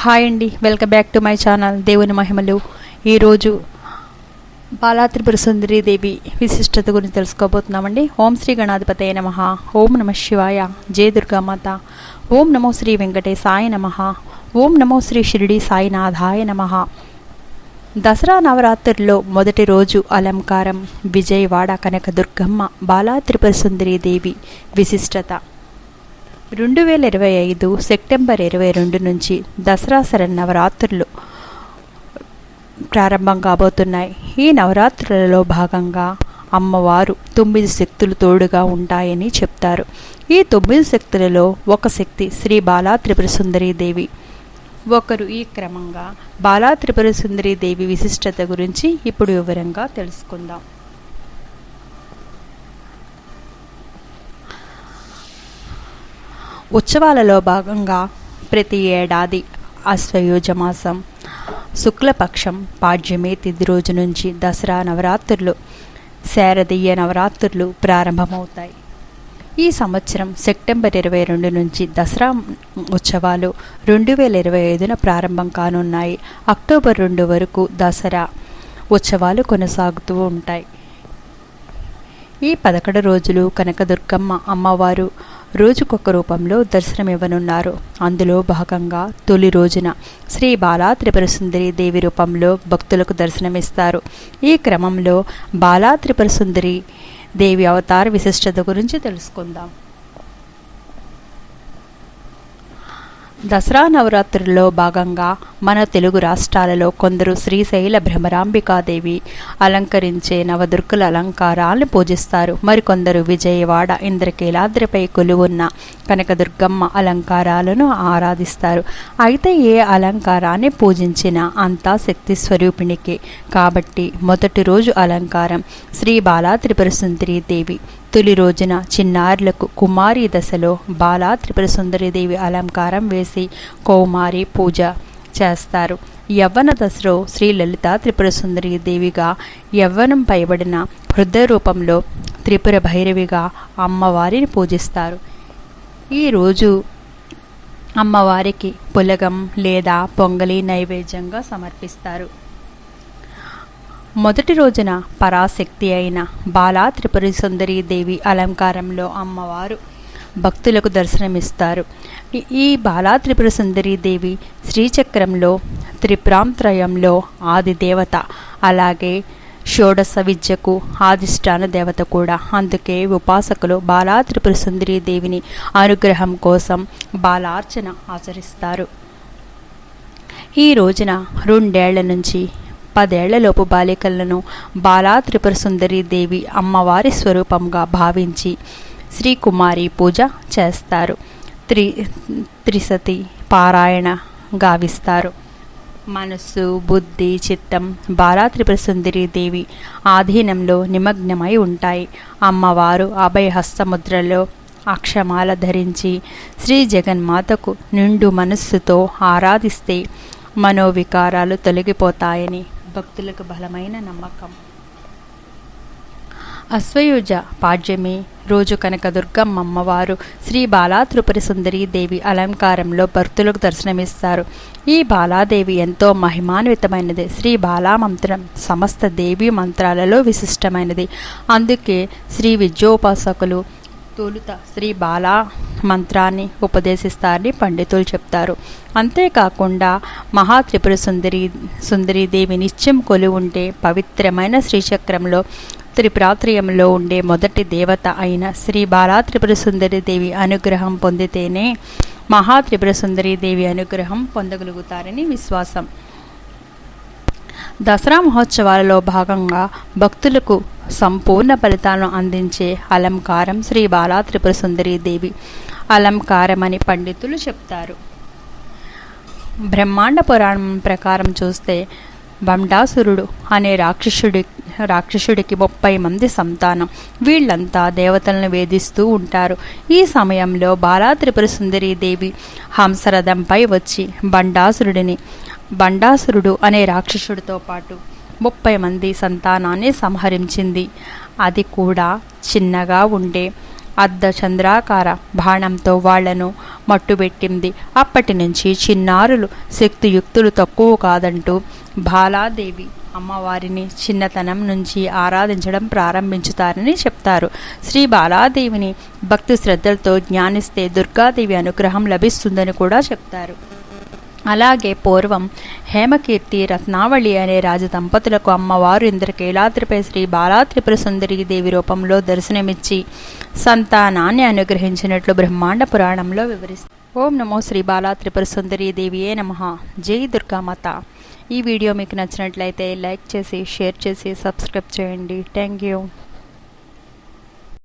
Hi అండి, welcome back to my channel దేవుని మహిమలు. ఈరోజు బాలా త్రిపుర సుందరి దేవి విశిష్టత గురించి తెలుసుకోబోతున్నామండి. ఓం శ్రీ గణాధిపతయ నమః. ఓం నమ శివాయ. జయ దుర్గామాత. ఓం నమో శ్రీ వెంకటేశాయ నమః. ఓం నమో శ్రీ షిరిడి సాయినాథాయ నమః. దసరా నవరాత్రుల్లో మొదటి రోజు అలంకారం. విజయవాడ కనకదుర్గమ్మ బాలా త్రిపుర సుందరి దేవి విశిష్టత. 2025 సెప్టెంబర్ 22 నుంచి దసరా శరన్నవరాత్రులు ప్రారంభం కాబోతున్నాయి. ఈ నవరాత్రులలో భాగంగా అమ్మవారు 9 శక్తులు తోడుగా ఉంటాయని చెప్తారు. ఈ 9 శక్తులలో ఒక శక్తి శ్రీ బాలా త్రిపుర సుందరి దేవి. ఒకరు ఈ క్రమంగా బాలా త్రిపుర సుందరి దేవి విశిష్టత గురించి ఇప్పుడు వివరంగా తెలుసుకుందాం. ఉత్సవాలలో భాగంగా ప్రతి ఏడాది ఆశ్వయుజ మాసం శుక్లపక్షం పాడ్యమి తిథి రోజు నుంచి దసరా నవరాత్రులు, శారదీయ నవరాత్రులు ప్రారంభమవుతాయి. ఈ సంవత్సరం సెప్టెంబర్ 22 నుంచి దసరా ఉత్సవాలు 2025న ప్రారంభం కానున్నాయి. అక్టోబర్ 2 వరకు దసరా ఉత్సవాలు కొనసాగుతూ ఉంటాయి. ఈ 11 రోజులు కనకదుర్గమ్మ అమ్మవారు రోజుకొక రూపంలో దర్శనమివ్వనున్నారు. అందులో భాగంగా తొలి రోజున శ్రీ బాలా త్రిపుర సుందరి దేవి రూపంలో భక్తులకు దర్శనమిస్తారు. ఈ క్రమంలో బాలా త్రిపుర సుందరి దేవి అవతార విశిష్టత గురించి తెలుసుకుందాం. దసరా నవరాత్రుల్లో భాగంగా మన తెలుగు రాష్ట్రాలలో కొందరు శ్రీశైల భ్రమరాంబికాదేవి అలంకరించే నవదుర్గల అలంకారాలను పూజిస్తారు. మరికొందరు విజయవాడ ఇంద్రకీలాద్రిపై కొలువున్న కనకదుర్గమ్మ అలంకారాలను ఆరాధిస్తారు. అయితే ఏ అలంకారాన్ని పూజించినా అంతా శక్తి స్వరూపిణికే కాబట్టి మొదటి రోజు అలంకారం శ్రీ బాలా త్రిపుర సుందరి దేవి. తొలి రోజున చిన్నారులకు కుమారి దశలో బాలా త్రిపుర సుందరి దేవి అలంకారం వేసి కౌమారి పూజ చేస్తారు. యవ్వన దశలో శ్రీ లలిత త్రిపుర సుందరి దేవిగా, యవ్వనం పైబడిన హృదయ రూపంలో త్రిపుర భైరవిగా అమ్మవారిని పూజిస్తారు. ఈరోజు అమ్మవారికి పులగం లేదా పొంగలి నైవేద్యంగా సమర్పిస్తారు. మొదటి రోజున పరాశక్తి అయిన బాలా త్రిపుర సుందరి దేవి అలంకారంలో అమ్మవారు భక్తులకు దర్శనమిస్తారు. ఈ బాలా త్రిపుర సుందరి దేవి శ్రీచక్రంలో త్రిపురాంత్రయంలో ఆది దేవత, అలాగే షోడశ విద్యకు ఆదిష్టాన దేవత కూడా. అందుకే ఉపాసకులు బాలా త్రిపుర సుందరి దేవిని అనుగ్రహం కోసం బాలార్చన ఆచరిస్తారు. ఈ రోజున 2 ఏళ్ల నుంచి 10 ఏళ్లలోపు బాలికలను బాలా త్రిపుర సుందరి దేవి అమ్మవారి స్వరూపంగా భావించి శ్రీకుమారి పూజ చేస్తారు. త్రిసతి పారాయణ గావిస్తారు. మనస్సు, బుద్ధి, చిత్తం బాలా త్రిపుర సుందరి దేవి ఆధీనంలో నిమగ్నమై ఉంటాయి. అమ్మవారు అభయహస్తముద్రలో అక్షమాల ధరించి శ్రీ జగన్మాతకు నిండు మనస్సుతో ఆరాధిస్తే మనోవికారాలు తొలగిపోతాయని భక్తులకు బలమైన నమ్మకం. అశ్వయుజ పాడ్యమి రోజు కనకదుర్గమ్మ అమ్మవారు శ్రీ బాలా త్రిపుర సుందరి దేవి అలంకారంలో భక్తులకు దర్శనమిస్తారు. ఈ బాలాదేవి ఎంతో మహిమాన్వితమైనది. శ్రీ బాలా మంత్రం సమస్త దేవి మంత్రాలలో విశిష్టమైనది. అందుకే శ్రీ విద్యోపాసకులు తొలుత శ్రీ బాలా మంత్రాన్ని ఉపదేశిస్తారని పండితులు చెప్తారు. అంతేకాకుండా మహాత్రిపుర సుందరి దేవి నిత్యం కొలువు ఉంటే పవిత్రమైన శ్రీచక్రంలో త్రిపురాత్రయంలో ఉండే మొదటి దేవత అయిన శ్రీ బాలా త్రిపుర సుందరి దేవి అనుగ్రహం పొందితేనే మహాత్రిపుర సుందరి దేవి అనుగ్రహం పొందగలుగుతారని విశ్వాసం. దసరా మహోత్సవాలలో భాగంగా భక్తులకు సంపూర్ణ ఫలితాలను అందించే అలంకారం శ్రీ బాలా త్రిపుర సుందరి దేవి అలంకారం అని పండితులు చెప్తారు. బ్రహ్మాండ పురాణం ప్రకారం చూస్తే బండాసురుడు అనే రాక్షసుడికి 30 మంది సంతానం. వీళ్ళంతా దేవతలను వేధిస్తూ ఉంటారు. ఈ సమయంలో బాలా త్రిపుర సుందరి దేవి హంసరథంపై వచ్చి బండాసురుడు అనే రాక్షసుడితో పాటు 30 మంది సంతానాన్ని సంహరించింది. అది కూడా చిన్నగా ఉండే అర్ధచంద్రాకార బాణంతో వాళ్లను మట్టుబెట్టింది. అప్పటి నుంచి చిన్నారులు శక్తియుక్తులు తక్కువ కాదంటూ బాలాదేవి అమ్మవారిని చిన్నతనం నుంచి ఆరాధించడం ప్రారంభించుతారని చెప్తారు. శ్రీ బాలాదేవిని భక్తి శ్రద్ధలతో జ్ఞానిస్తే దుర్గాదేవి అనుగ్రహం లభిస్తుందని కూడా చెప్తారు. అలాగే పూర్వం హేమకీర్తి రత్నావళి అనే రాజదంపతులకు అమ్మవారు ఇంద్రకీలాద్రిపై శ్రీ బాలా త్రిపుర సుందరీ దేవి రూపంలో దర్శనమిచ్చి సంతానాన్ని అనుగ్రహించినట్లు బ్రహ్మాండ పురాణంలో వివరిస్తారు. ఓం నమో శ్రీ బాలా త్రిపుర సుందరీ దేవియే నమః. జై దుర్గామాత. ఈ వీడియో మీకు నచ్చినట్లయితే లైక్ చేసి షేర్ చేసి సబ్స్క్రైబ్ చేయండి. Thank you.